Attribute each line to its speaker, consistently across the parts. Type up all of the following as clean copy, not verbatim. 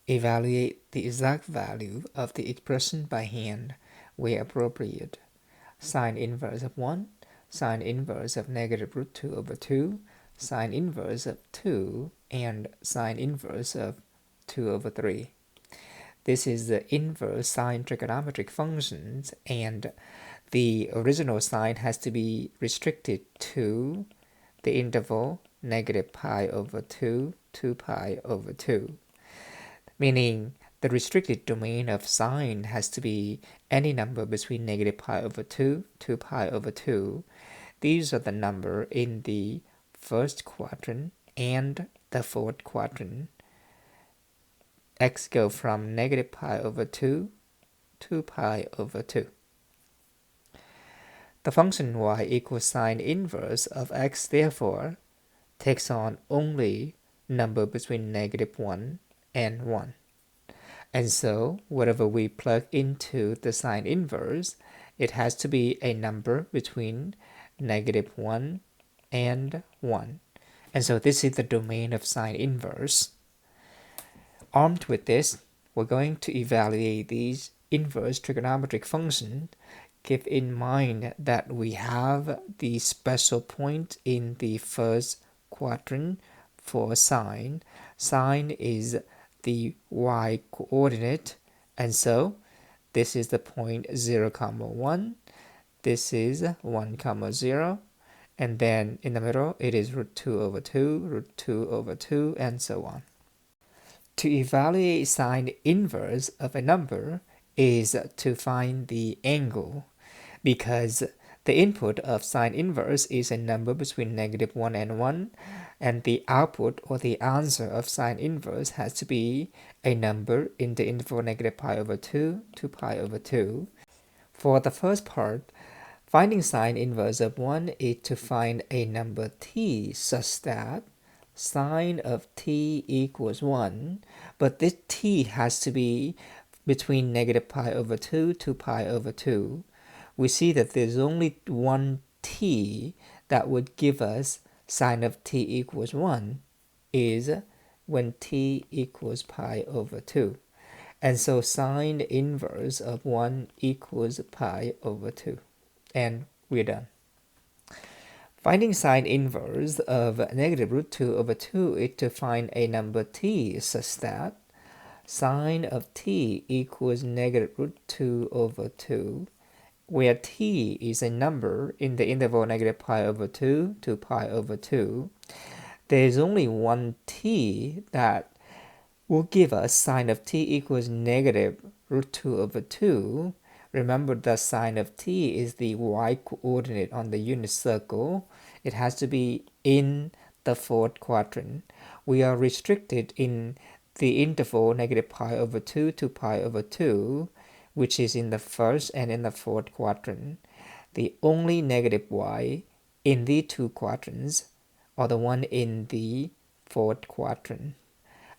Speaker 1: Evaluate the exact value of the expression by hand where appropriate. Sine inverse of 1, sine inverse of negative root 2 over 2, sine inverse of 2, and sine inverse of 2 over 3. This is the inverse sine trigonometric functions, and the original sign has to be restricted to the interval negative pi over 2 to pi over 2, meaning the restricted domain of sine has to be any number between negative pi over 2 to pi over 2. These are the number in the first quadrant and the fourth quadrant. X go from negative pi over 2 to pi over 2. The function y equals sine inverse of x therefore takes on only number between negative 1 and 1. And so whatever we plug into the sine inverse, it has to be a number between negative 1 and 1. And so this is the domain of sine inverse. Armed with this, we're going to evaluate these inverse trigonometric functions. Keep in mind that we have the special point in the first quadrant for sine. Sine is the y coordinate, and so this is the point 0, 1. This is 1, 0, and then in the middle it is root 2 over 2, root 2 over 2, and so on. To evaluate sine inverse of a number is to find the angle, because the input of sine inverse is a number between negative 1 and 1, and the output or the answer of sine inverse has to be a number in the interval negative pi over 2 to pi over 2. For the first part, finding sine inverse of 1 is to find a number t such that sine of t equals 1, but this t has to be between negative pi over 2 to pi over 2. We see that there's only one t that would give us sine of t equals 1 is when t equals pi over 2. And so sine inverse of 1 equals pi over 2. And we're done. Finding sine inverse of negative root 2 over 2 is to find a number t such that sine of t equals negative root 2 over 2, where t is a number in the interval negative pi over 2 to pi over 2. There is only one t that will give us sine of t equals negative root 2 over 2. Remember that sine of t is the y coordinate on the unit circle. It has to be in the fourth quadrant. We are restricted in the interval negative pi over 2 to pi over 2, which is in the first and in the fourth quadrant. The only negative y in the two quadrants are the one in the fourth quadrant.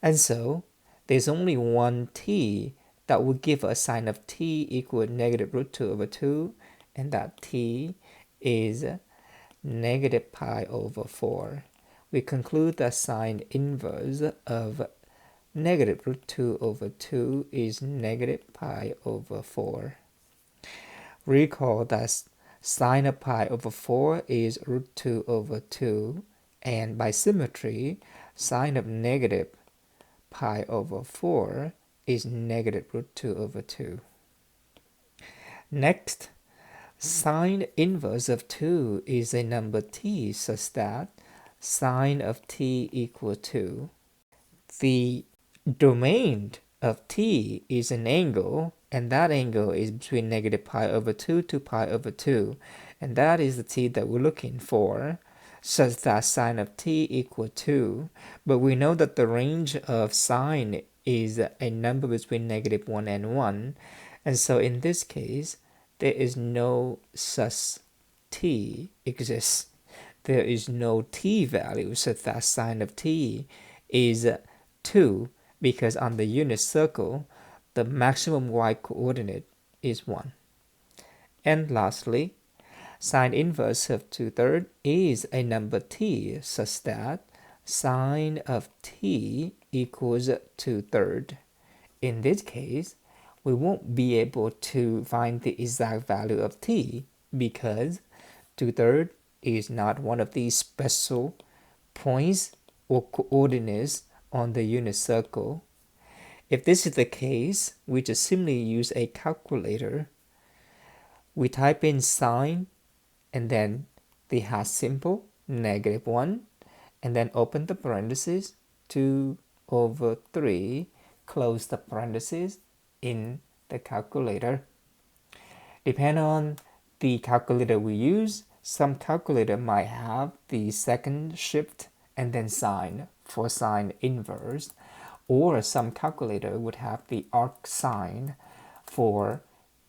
Speaker 1: And so there's only one t that will give us sine of t equal negative root 2 over 2, and that t is negative pi over 4. We conclude that sine inverse of negative root 2 over 2 is negative pi over 4. Recall that sine of pi over 4 is root 2 over 2, and by symmetry, sine of negative pi over 4 is negative root 2 over 2. Next, sine inverse of 2 is a number t such that sine of t equals 2. The domain of t is an angle, and that angle is between negative pi over 2 to pi over 2, and that is the t that we're looking for, such that sine of t equal 2. But we know that the range of sine is a number between negative 1 and 1, and so in this case there is no such t exists. There is no t value such that sine of t is 2, because on the unit circle the maximum y coordinate is 1. And lastly, sine inverse of 2/3 is a number t such that sine of t equals 2/3. in this case, we won't be able to find the exact value of t because 2/3 is not one of these special points or coordinates on the unit circle. If this is the case, we just simply use a calculator. We type in sine and then the hash symbol, -1, and then open the parentheses, 2/3, close the parentheses in the calculator. Depending on the calculator we use, some calculator might have the second shift and then sine for sine inverse, or some calculator would have the arcsine for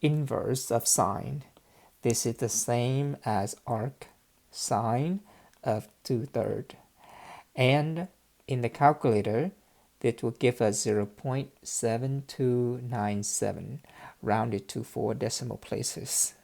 Speaker 1: inverse of sine. This is the same as arcsine of 2/3. And in the calculator, this will give us 0.7297 rounded to 4 decimal places.